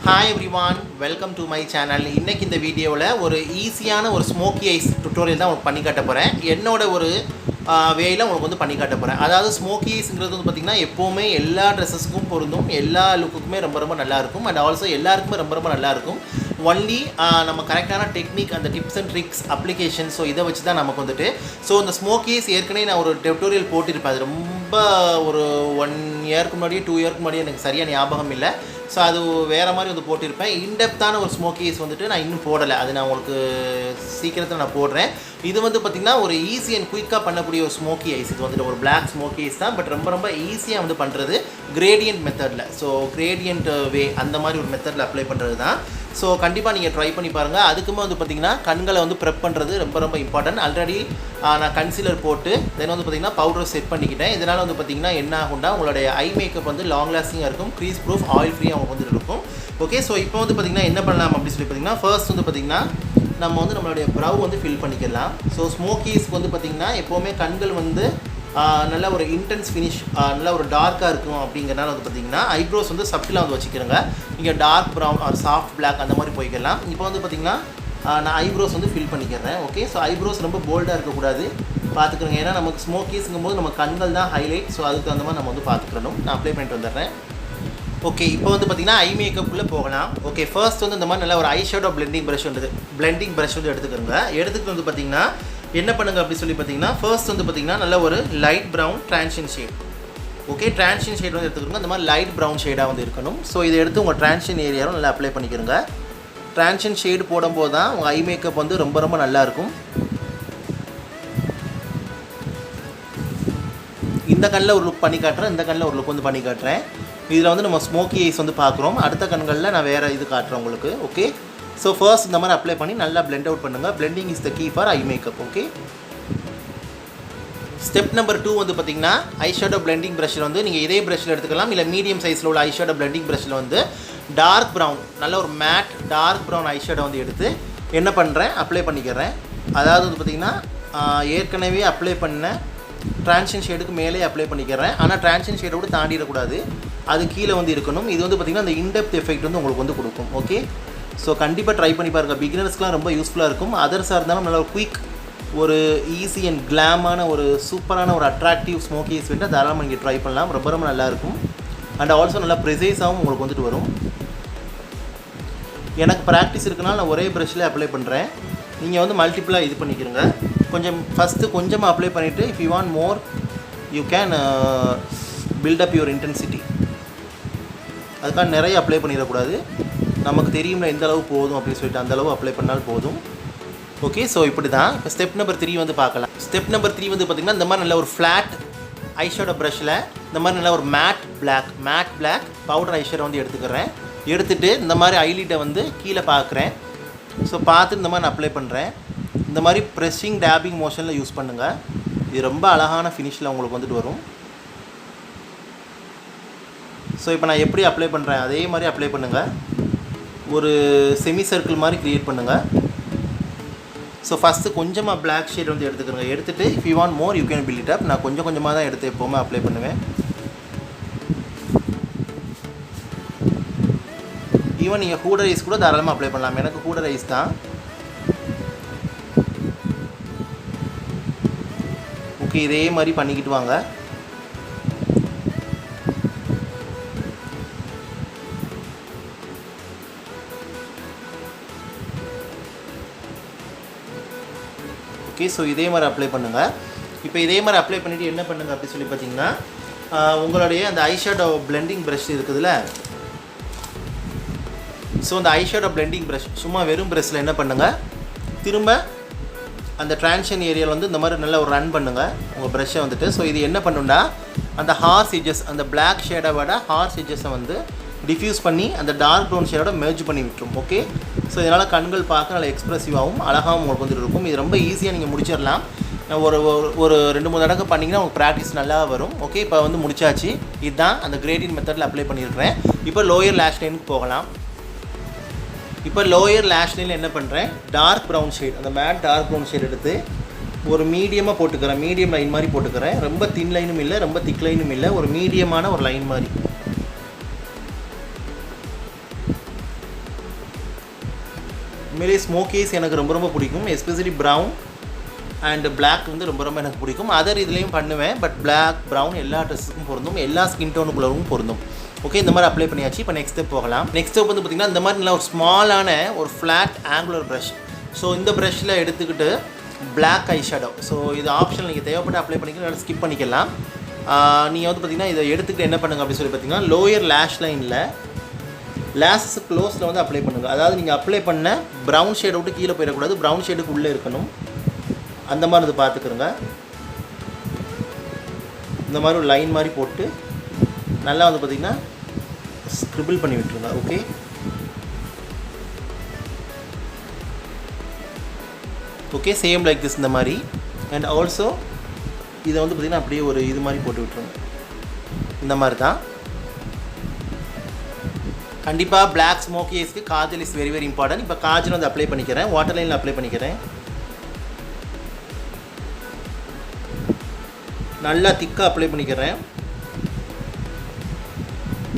Hi everyone, welcome to my channel. இன்னைக்கு இந்த வீடியோவில் ஒரு ஈஸியான ஒரு ஸ்மோக்கி ஐஸ் டுட்டோரியல் தான் உங்களுக்கு பண்ணி காட்ட போகிறேன். என்னோட ஒரு வேயில் உங்களுக்கு வந்து பண்ணி காட்ட போகிறேன். அதாவது ஸ்மோக்கி ஐஸ்ங்கிறது வந்து பார்த்திங்கன்னா எப்போவுமே எல்லா ட்ரெஸ்ஸஸ்க்கும் பொருந்தும், எல்லா லுக்குக்குமே ரொம்ப நல்லாயிருக்கும். அண்ட் ஆல்சோ எல்லாருக்குமே ரொம்ப நல்லாயிருக்கும். ஒன்லி நம்ம கரெக்டான டெக்னிக், அந்த tips and tricks, application, so இதை வச்சு தான் நமக்கு வந்துட்டு இந்த ஸ்மோக்கி ஐஸ் ஏற்கனவே நான் ஒரு டியூட்டோரியல் போட்டிருப்பேன். அது ரொம்ப ஒரு 1 இயருக்கு முன்னாடியே 2 இயருக்கு முன்னாடியே எனக்கு சரியாக ஞாபகம் இல்லை. ஸோ அது வேறு மாதிரி வந்து போட்டிருப்பேன். இன்டெப்த்தான ஒரு ஸ்மோக்கி ஐஸ் வந்துட்டு நான் இன்னும் போடலை. அது நான் உங்களுக்கு சீக்கிரத்தில் நான் போடுறேன். இது வந்து பார்த்திங்கன்னா ஒரு ஈஸி அண்ட் குயிக்காக பண்ணக்கூடிய ஒரு ஸ்மோக்கி ஐஸ். இது வந்துட்டு ஒரு பிளாக் ஸ்மோக்கி ஐஸ் தான், பட் ரொம்ப ஈஸியாக வந்து பண்ணுறது கிரேடியன்ட் மெத்தடில். ஸோ கிரேடியன்ட் வே அந்த மாதிரி ஒரு மெத்தடில் அப்ளை பண்ணுறது தான். ஸோ கண்டிப்பாக நீங்கள் ட்ரை பண்ணி பாருங்கள். அதுக்குமே வந்து பார்த்திங்கன்னா கண்களை வந்து ப்ரெப் பண்ணுறது ரொம்ப இம்பார்ட்டன்ட். ஆல்ரெடி நான் கன்சீலர் போட்டு தென் வந்து பார்த்திங்கன்னா பவுடர் செட் பண்ணிக்கிட்டேன். இதனால் வந்து பார்த்திங்கன்னா என்ன ஆகும்னா உங்களுடைய ஐ மேக்கப் வந்து லாங் லாஸ்டிங்காக இருக்கும், க்ரீஸ் ப்ரூஃப், ஆயில் ஃப்ரீயாக அவங்க வந்து இருக்கும். ஓகே, ஸோ இப்போ வந்து பார்த்திங்கன்னா என்ன பண்ணலாம் அப்படின்னு சொல்லி பார்த்திங்கன்னா ஃபர்ஸ்ட் வந்து பார்த்திங்கன்னா நம்ம வந்து நம்மளுடைய ப்ரவ் வந்து ஃபில் பண்ணிக்கலாம். ஸோ ஸ்மோக்கீஸ்க்கு வந்து பார்த்திங்கன்னா எப்போவுமே கண்கள் வந்து நல்ல ஒரு இன்டென்ஸ் ஃபினிஷ், நல்ல ஒரு டார்க்காக இருக்கும். அப்படிங்கிறனால வந்து பார்த்திங்கன்னா ஐப்ரோஸ் வந்து சப்டிலாக வந்து வச்சுக்கிறோங்க. நீங்கள் dark brown or soft black அந்த மாதிரி போய்க்கலாம். இப்போ வந்து பார்த்திங்கன்னா நான் ஐப்ரோஸ் வந்து ஃபில் பண்ணிக்கிறேன். ஓகே, ஸோ ஐப்ரோஸ் ரொம்ப போல்டாக இருக்கக்கூடாது, பார்த்துக்கிறோங்க. ஏன்னா நமக்கு ஸ்மோக்கீஸுங்கும் போது நம்ம கண்கள் தான் ஹைலைட். ஸோ அதுக்கு அந்த மாதிரி நம்ம வந்து பார்த்துக்கணும். நான் அப்ளை பண்ணிட்டு வந்துடுறேன். ஓகே, இப்போ வந்து பார்த்திங்கன்னா ஐ மேக்கப்புள்ளே போகலாம். ஓகே, ஃபர்ஸ்ட் வந்து இந்த மாதிரி நல்ல ஒரு ஐ ஷேடோ பிளெண்டிங் ப்ரஷ் வந்து எடுத்துக்கிறோங்க. எடுத்துக்கிட்டு வந்து பார்த்திங்கன்னா என்ன பண்ணுங்கள் அப்படி சொல்லி பார்த்தீங்கன்னா ஃபர்ஸ்ட் வந்து பார்த்திங்கன்னா நல்ல ஒரு light brown ட்ரான்ஷன் shade. Okay, ட்ரான்ஷன் shade வந்து எடுத்துக்கிறோங்க. அந்த மாதிரி லைட் ப்ரௌன் ஷேடாக வந்து இருக்கணும். ஸோ இதை எடுத்து உங்கள் ட்ரான்ஷன் ஏரியாவும் நல்லா அப்ளை பண்ணிக்கிறோங்க. ட்ரான்ஷன் ஷேடு போடும்போது தான் உங்கள் ஐ மேக்கப் வந்து ரொம்ப நல்லாயிருக்கும். இந்த கண்ணில் ஒரு லுக் பண்ணி காட்டுறேன், இந்த கண்ணில் ஒரு லுக் வந்து பண்ணி காட்டுறேன். இதில் வந்து நம்ம ஸ்மோக்கி ஐஸ் வந்து பார்க்குறோம். அடுத்த கண்களில் நான் வேறு இது காட்டுறேன் உங்களுக்கு. ஓகே, ஸோ ஃபர்ஸ்ட் இந்த மாதிரி அப்ளை பண்ணி நல்லா பிளெண்ட் அவுட் பண்ணுங்கள். Blending is the key for eye makeup. Okay, step number 2 வந்து பார்த்திங்கன்னா ஐ ஷேடோ பிளெண்டிங் ப்ரஷில் வந்து நீங்கள் இதே ப்ரஷில் எடுத்துக்கலாம், இல்லை மீடியம் சைஸில் உள்ள ஐ ஷேடோ பிளெண்டிங் ப்ரஷில் வந்து டார்க் ப்ரௌன், நல்ல ஒரு matte dark brown eye shadow வந்து எடுத்து என்ன பண்ணுறேன் அப்ளை பண்ணிக்கிறேன். அதாவது வந்து பார்த்திங்கன்னா ஏற்கனவே அப்ளை பண்ண ட்ரான்ஷன் ஷேடுக்கு மேலே அப்ளை பண்ணிக்கிறேன். ஆனால் ட்ரான்ஷன் ஷேடோடு தாண்டிடக்கூடாது, அது கீழே வந்து இருக்கணும். இது வந்து பார்த்திங்கன்னா அந்த இன்டெப்த் எஃபெக்ட் வந்து உங்களுக்கு வந்து கொடுக்கும். ஓகே, ஸோ கண்டிப்பாக ட்ரை பண்ணி பாருங்கள். பிகினர்ஸ்க்குலாம் ரொம்ப யூஸ்ஃபுல்லாக இருக்கும். அதர்ஸாக இருந்தாலும் நல்ல ஒரு குயிக், ஒரு ஈஸி அண்ட் கிளாமான ஒரு சூப்பரான ஒரு அட்ராக்டிவ் ஸ்மோக்கி ஐஸ் வேண்டாம் தாராளமாக நீங்கள் ட்ரை பண்ணலாம். ரொம்ப நல்லாயிருக்கும். அண்ட் ஆல்சோ நல்லா ப்ரிசைஸாகவும் உங்களுக்கு வந்துட்டு வரும். எனக்கு ப்ராக்டிஸ் இருக்குனால நான் ஒரே ப்ரஷ்லேயே அப்ளை பண்ணுறேன். நீங்கள் வந்து மல்டிப்புளாக இது பண்ணிக்கிறங்க. ஃபஸ்ட்டு கொஞ்சமாக அப்ளை பண்ணிவிட்டு if you want more you can build up your intensity. அதுக்காக நிறைய அப்ளை பண்ணிடக்கூடாது. நமக்கு தெரியும்ல எந்த அளவு போதும் அப்படின்னு சொல்லிட்டு அந்தளவு அப்ளை பண்ணால் போதும். ஓகே, ஸோ இப்படி தான். இப்போ ஸ்டெப் நம்பர் 3 வந்து பார்க்கலாம். ஸ்டெப் நம்பர் 3 வந்து பார்த்திங்கன்னா இந்த மாதிரி நல்ல ஒரு ஃப்ளாட் ஐஷேடோ ப்ரஷில் இந்த மாதிரி நல்ல ஒரு மேட் பிளாக் பவுடர் ஐஷேடோ வந்து எடுத்துக்கிறேன். எடுத்துகிட்டு இந்த மாதிரி ஐலிட்டை வந்து கீழே பார்க்குறேன். ஸோ பார்த்துட்டு இந்த மாதிரி நான் அப்ளை பண்ணுறேன். இந்த மாதிரி ப்ரெஸ்ஸிங் டேபிங் மோஷனில் யூஸ் பண்ணுங்கள். இது ரொம்ப அழகான ஃபினிஷில் உங்களுக்கு வந்துட்டு வரும். ஸோ இப்போ நான் எப்படி அப்ளை பண்ணுறேன் அதே மாதிரி அப்ளை பண்ணுங்கள். ஒரு செமி சர்க்கிள் மாதிரி க்ரியேட் பண்ணுங்கள். ஸோ ஃபஸ்ட்டு கொஞ்சமாக பிளாக் ஷேட் வந்து எடுத்துக்கிறேங்க. எடுத்துகிட்டு if you want more you can build it up. நான் கொஞ்சமாக தான் எடுத்து எப்போவுமே அப்ளை பண்ணுவேன். ஈவன் நீங்கள் ஹூடர் ஐஸ் கூட தாராளமாக அப்ளை பண்ணலாம். எனக்கு ஹூடர் ஐஸ் தான். ஓகே, இதே மாதிரி பண்ணிக்கிட்டு வாங்க. ஓகே, ஸோ இதே மாதிரி அப்ளை பண்ணுங்கள். இப்போ இதே மாதிரி அப்ளை பண்ணிவிட்டு என்ன பண்ணுங்கள் அப்படி சொல்லி பார்த்தீங்கன்னா உங்களுடைய அந்த ஐஷேடோ பிளெண்டிங் ப்ரஷ் இருக்குதுல்ல, ஸோ அந்த ஐஷேடோ பிளெண்டிங் ப்ரஷ் சும்மா வெறும் ப்ரஷில் என்ன பண்ணுங்கள், திரும்ப அந்த ட்ரான்ஷன் ஏரியாவில் வந்து இந்த மாதிரி நல்லா ஒரு ரன் பண்ணுங்கள் உங்கள் ப்ரஷ்ஷை வந்துட்டு. ஸோ இது என்ன பண்ணுன்னா அந்த ஹார்ஸ் எட்ஜஸ், அந்த பிளாக் ஷேடை விட ஹார்ஸ் எட்ஜஸை வந்து டிஃப்யூஸ் பண்ணி அந்த டார்க் ப்ரௌன் ஷேடோட மெர்ஜ் பண்ணி விட்டுரும். ஓகே, ஸோ இதனால் கண்கள் பார்க்க நல்லா எக்ஸ்ப்ரெசிவாகவும் அழகாகவும் உங்களுக்கு வந்துட்டு இருக்கும். இது ரொம்ப ஈஸியாக நீங்கள் முடிச்சிடலாம். ஒரு 2-3 தடவை பண்ணிங்கன்னா உங்களுக்கு ப்ராக்டிஸ் நல்லா வரும். ஓகே, இப்போ வந்து முடிச்சாச்சு. இதுதான் அந்த கிரேடியன்ட் மெத்தடில் அப்ளை பண்ணியிருக்கிறேன். இப்போ லோயர் லேஷ் லைனுக்கு போகலாம். இப்போ லோயர் லேஷ் லைனில் என்ன பண்ணுறேன், டார்க் ப்ரௌன் ஷேட், அந்த மேட் டார்க் ப்ரௌன் ஷேட் எடுத்து ஒரு மீடியமாக போட்டுக்கிறேன். மீடியம் லைன் மாதிரி போட்டுக்கிறேன். ரொம்ப தின் லைனும் இல்லை, ரொம்ப திக் லைனும் இல்லை, ஒரு மீடியமான ஒரு லைன் மாதிரி. உண்மையிலேயே ஸ்மோக்கி ஐஸ் எனக்கு ரொம்ப ரொம்ப பிடிக்கும். எஸ்பெஷலி ப்ரௌன் அண்ட் பிளாக் வந்து ரொம்ப ரொம்ப எனக்கு பிடிக்கும். அதர் இதுலேயும் பண்ணுவேன். பட் பிளாக் ப்ரௌன் எல்லா ட்ரெஸ்ஸுக்கும் பொருந்தும், எல்லா ஸ்கின் டோனுக்குள்ளவும் பொருந்தும். ஓகே, இந்த மாதிரி அப்ளை பண்ணியாச்சு. இப்போ நெக்ஸ்ட் ஸ்டெப் போகலாம். நெக்ஸ்ட் ஸ்டெப் வந்து பார்த்திங்கன்னா இந்த மாதிரி நல்லா ஒரு ஸ்மாலான ஒரு ஃப்ளாட் ஆங்குலர் ப்ரஷ். ஸோ இந்த ப்ரஷ்ஷில் எடுத்துக்கிட்டு பிளாக் ஐ ஷேடோ. ஸோ இது ஆப்ஷனல், நீங்கள் தேவைப்பட்டு அப்ளை பண்ணிக்கலாம், ஸ்கிப் பண்ணிக்கலாம். நீங்கள் வந்து பார்த்திங்கன்னா இதை எடுத்துக்கிட்டு என்ன பண்ணுங்கள் அப்படின்னு சொல்லி பார்த்தீங்கன்னா லோயர் லேஷ் லைனில் லேஷஸ் க்ளோஸில் வந்து அப்ளை பண்ணுங்கள். அதாவது நீங்கள் அப்ளை பண்ண ப்ரௌன் ஷேடை விட்டு கீழே போயிடக்கூடாது, ப்ரௌன் ஷேடுக்கு உள்ளே இருக்கணும். அந்த மாதிரி இது பார்த்துக்குறோங்க. இந்த மாதிரி ஒரு லைன் மாதிரி போட்டு நல்லா வந்து பார்த்திங்கன்னா ஸ்க்ரிபிள் பண்ணி விட்டுருங்க. Okay, okay, same like this இந்த மாதிரி. அண்ட் ஆல்சோ இதை வந்து பார்த்திங்கன்னா அப்படியே ஒரு இது மாதிரி போட்டு விட்டுருங்க. இந்த மாதிரி தான். கண்டிப்பாக பிளாக் ஸ்மோக்கி ஐஸ்க்கு kajal is very very important. இப்போ காஜல் வந்து அப்ளை பண்ணிக்கிறேன், வாட்டர் லைனில் அப்ளை பண்ணிக்கிறேன். நல்லா திக்காக அப்ளை பண்ணிக்கிறேன்.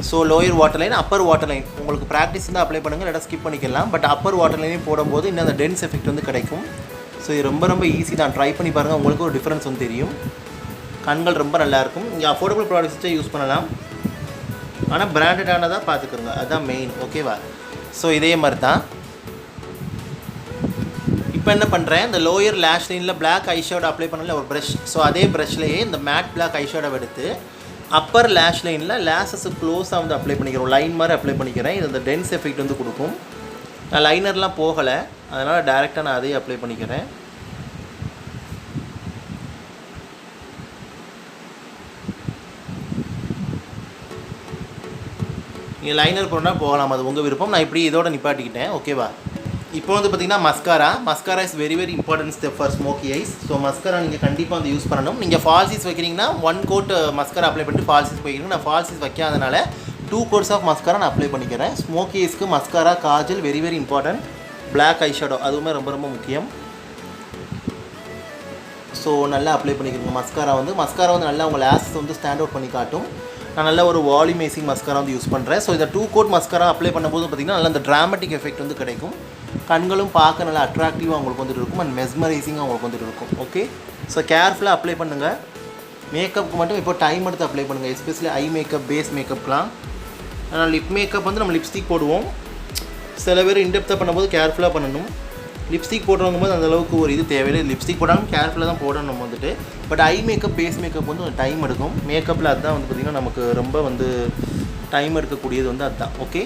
So lower water line, Appar water line உங்களுக்கு ப்ராக்டிஸ் இருந்தால் அப்ளை பண்ணுங்கள், இல்லாட்டா ஸ்கிப் பண்ணிக்கலாம். பட் அப்பர் வாட்டர் லைனையும் போடும்போது இன்னும் அந்த டென்ஸ் எஃபெக்ட் வந்து கிடைக்கும். ஸோ இது ரொம்ப ரொம்ப ஈஸி தான், ட்ரை பண்ணி பாருங்கள், உங்களுக்கு ஒரு டிஃப்ரென்ஸ் வந்து தெரியும். கண்கள் ரொம்ப நல்லாயிருக்கும். இங்கே அஃபோர்டபுள் ப்ராடக்ட்ஸை யூஸ் பண்ணலாம், ஆனால் பிராண்டடானதாக பார்த்துக்குறோங்க, அதுதான் மெயின். ஓகேவா? ஸோ இதே மாதிரி தான் இப்போ என்ன பண்ணுறேன், இந்த லோயர் லேஷ் லைனில் பிளாக் ஐஷேடோ அப்ளை பண்ணல ஒரு ப்ரஷ். ஸோ அதே ப்ரஷ்லேயே இந்த மேட் பிளாக் ஐஷேடோ எடுத்து அப்பர் லேஷ் லைனில் லேஷஸ் க்ளோஸாக வந்து அப்ளை பண்ணிக்கிறோம், லைன் மாதிரி அப்ளை பண்ணிக்கிறேன். இது அந்த டென்ஸ் எஃபெக்ட் வந்து கொடுக்கும். நான் லைனர்லாம் போகலை, அதனால் டேரெக்டாக நான் அதையே அப்ளை பண்ணிக்கிறேன். நீங்கள் லைனர் போனால் போகலாம், அது உங்கள் விருப்பம். நான் இப்படி இதோட நிப்பாட்டிக்கிட்டேன். ஓகேவா? இப்போ வந்து பார்த்திங்கன்னா mascara is very very important step for smoky eyes. So mascara நீங்கள் கண்டிப்பாக வந்து யூஸ் பண்ணணும். நீங்கள் ஃபால்சிஸ் வைக்கிறீங்கன்னா 1 கோட் மஸ்காரா அப்ளை பண்ணிட்டு ஃபால்சிஸ் வைக்கிறீங்க. நான் ஃபால்சிஸ் வைக்காதனால 2 கோட்ஸ் ஆஃப் மஸ்காரா நான் அப்ளை பண்ணிக்கிறேன். ஸ்மோக்கி ஐஸ்க்கு mascara, kajal very very important. Black eye shadow அதுவுமே ரொம்ப ரொம்ப முக்கியம். ஸோ நல்லா அப்ளை பண்ணிக்கிறோங்க. மஸ்காரா வந்து நல்லா உங்கள் லேஷஸ் வந்து ஸ்டாண்ட் அவுட் பண்ணி காட்டும். நான் நல்ல ஒரு வால்யூமைசிங் மஸ்காரா வந்து யூஸ் பண்ணுறேன். ஸோ இந்த 2 கோட் மஸ்காரா அப்ளை பண்ணும்போது பார்த்திங்கன்னா நல்லா அந்த ட்ராமட்டிக் எஃபெக்ட் வந்து கிடைக்கும். கண்களும் பார்க்க நல்லா அட்ராக்டிவாக உங்களுக்கு வந்துட்டு இருக்கும், அண்ட் மெஸ்மரைசிங்காக உங்களுக்கு வந்துட்டு இருக்கும். ஓகே, ஸோ கேர்ஃபுல்லாக அப்ளை பண்ணுங்கள். மேக்கப்புக்கு மட்டும் இப்போ டைம் எடுத்து அப்ளை பண்ணுங்கள், எஸ்பெஷலி ஐ மேக்கப், பேஸ் மேக்கப்லாம். ஆனால் லிப் மேக்கப் வந்து நம்ம லிப்ஸ்டிக் போடுவோம். சில பேர் இன்டெப்த்தாக பண்ணும்போது கேர்ஃபுல்லாக பண்ணணும். லிப்ஸ்டிக் போடுறவங்க போது அந்தளவுக்கு ஒரு இது தேவையில்லை. லிப்ஸ்டிக் போடாமல் கேர்ஃபுல்லாக தான் போடணும் வந்துட்டு. But eye makeup, base makeup வந்து ஒரு டைம் எடுக்கும். மேக்கப்பில் அதுதான் வந்து பார்த்திங்கன்னா நமக்கு ரொம்ப வந்து டைம் எடுக்கக்கூடியது வந்து அதுதான். Okay,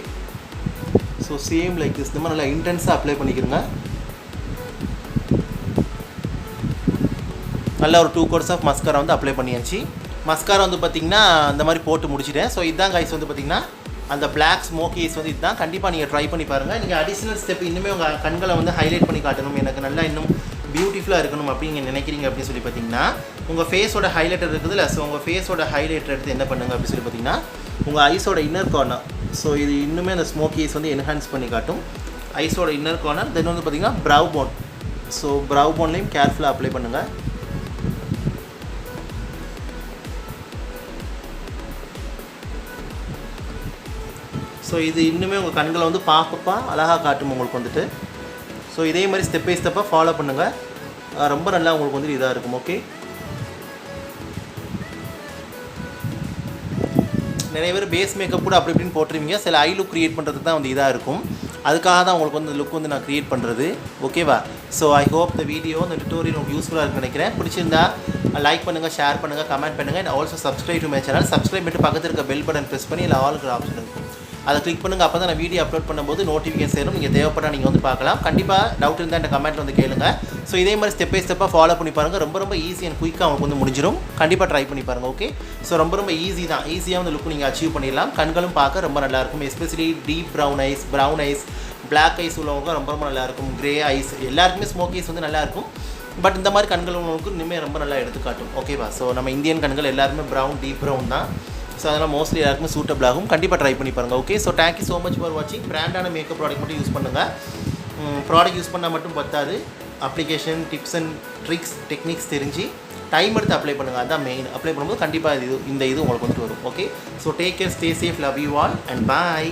so same like this இந்த மாதிரி நல்லா இன்டென்ஸாக அப்ளை பண்ணிக்கிறோங்க. நல்லா ஒரு 2 கோட்ஸ் ஆஃப் மஸ்காரா வந்து அப்ளை பண்ணியாச்சு. மஸ்காரா வந்து பார்த்திங்கன்னா இந்த மாதிரி போட்டு முடிச்சிட்டேன். ஸோ இதுதான் கைஸ் வந்து பார்த்திங்கன்னா அந்த பிளாக் ஸ்மோக்கி ஐஸ் வந்து இதுதான். கண்டிப்பாக நீங்கள் ட்ரை பண்ணி பாருங்கள். நீங்கள் அடிஷ்னல் ஸ்டெப் இன்னுமே உங்கள் கண்களை வந்து ஹைலைட் பண்ணி காட்டணும், எனக்கு நல்லா இன்னும் பியூட்டிஃபுல்லாக இருக்கணும் அப்படின்னு நீங்கள் நினைக்கிறீங்க அப்படின்னு சொல்லி பார்த்தீங்கன்னா உங்கள் ஃபேஸோட ஹைலைட்டர் இருக்குது இல்லை. ஸோ உங்கள் ஃபேஸோட ஹைலைட்டர் எடுத்து என்ன பண்ணுங்கள் அப்படின்னு சொல்லி பார்த்தீங்கன்னா உங்கள் ஐஸோட இன்னர் கார்னர். ஸோ இது இன்னுமே அந்த ஸ்மோக்கி ஐஸ் வந்து என்ஹான்ஸ் பண்ணி காட்டும். ஐஸோட இன்னர் கார்னர். தென் வந்து பார்த்திங்கன்னா ப்ரவ் போன். ஸோ ப்ரவ் போன்லேயும் கேர்ஃபுல்லாக அப்ளை பண்ணுங்கள். ஸோ இது இன்னுமே உங்கள் கண்களை வந்து பார்க்கப்பா அழகாக காட்டும் உங்களுக்கு வந்துட்டு. ஸோ இதே மாதிரி ஸ்டெப் பை ஸ்டெப்பாக ஃபாலோ பண்ணுங்கள், ரொம்ப நல்லா உங்களுக்கு வந்து இதாக இருக்கும். ஓகே, நிறைய பேர் பேஸ் மேக்கப் கூட அப்படி இப்படின்னு போட்டுருவீங்க. சில ஐ லுக் க்ரியேட் பண்ணுறதுக்கு தான் வந்து இதாக இருக்கும். அதுக்காக தான் உங்களுக்கு வந்து லுக் வந்து நான் க்ரியேட் பண்ணுறது. ஓகேவா? ஸோ ஐ ஹோப் இந்த வீடியோ, இந்த டுட்டோரியல் உங்களுக்கு யூஸ்ஃபுல்லாக இருக்குன்னு நினைக்கிறேன். பிடிச்சிருந்தா லைக் பண்ணுங்கள், ஷேர் பண்ணுங்கள், கமெண்ட் பண்ணுங்கள். And also subscribe to my channel. Subscribe பண்ணிட்டு பக்கத்தில் இருக்க பெல் பட்டன் ப்ரெஸ் பண்ணி இல்லை ஆல்கிற ஆப்ஷன் இருக்கும், அதை கிளிக் பண்ணுங்கள். அப்போ தான் நான் வீடியோ அப்லோட் பண்ணும்போது நோட்டிஃபிகேஷன் சேரும். நீங்கள் தேவைப்பட்டால் நீங்கள் வந்து பார்க்கலாம். கண்டிப்பாக டவுட் இருந்தால் இந்த கமெண்ட்டில் வந்து கேளுங்க. ஸோ இதே மாதிரி ஸ்டெப் பை ஸ்டெப்பாக ஃபாலோ பண்ணி பாருங்கள். ரொம்ப ரொம்ப ஈஸி அண்ட் குயிக்காக அவங்களுக்கு வந்து முடிஞ்சிடும். கண்டிப்பாக ட்ரை பண்ணி பாருங்கள். ஓகே, ஸோ ரொம்ப ரொம்ப ஈஸி தான். ஈஸியாக வந்து லுக் நீங்கள் அச்சீவ் பண்ணிடலாம். கண்களும் பார்க்க ரொம்ப நல்லாயிருக்கும். Especially deep brown eyes, black eyes உள்ளவங்க ரொம்ப ரொம்ப நல்லாயிருக்கும். கிரே ஐஸ் எல்லாருக்குமே ஸ்மோக்கி ஐஸ் வந்து நல்லாயிருக்கும். பட் இந்த மாதிரி கண்கள் உள்ளவங்களுக்கு இன்னுமே ரொம்ப நல்லா எடுத்துக்காட்டும். ஓகேவா? ஸோ நம்ம இந்தியன் கண்கள் எல்லாருமே ப்ரௌன், டீப் ப்ரௌன் தான். ஸோ அதெல்லாம் மோஸ்ட்லி எல்லாருக்குமே சூட்டபிள் ஆகும். கண்டிப்பாக ட்ரை பண்ணி பாருங்கள். Okay, so thank you so much for வாட்சிங். பிராண்டான மேக்கப் ப்ராடக்ட் மட்டும் யூஸ் பண்ணுங்கள். ப்ராடக்ட் யூஸ் பண்ணால் மட்டும் பத்தாது, application, tips and tricks, techniques தெரிஞ்சு டைம் எடுத்து அப்ளை பண்ணுங்கள். அதுதான் மெயின். அப்ளை பண்ணும்போது கண்டிப்பாக இந்த இது உங்களுக்கு வந்துட்டு வரும். Okay, so take care, stay safe, love you all and bye.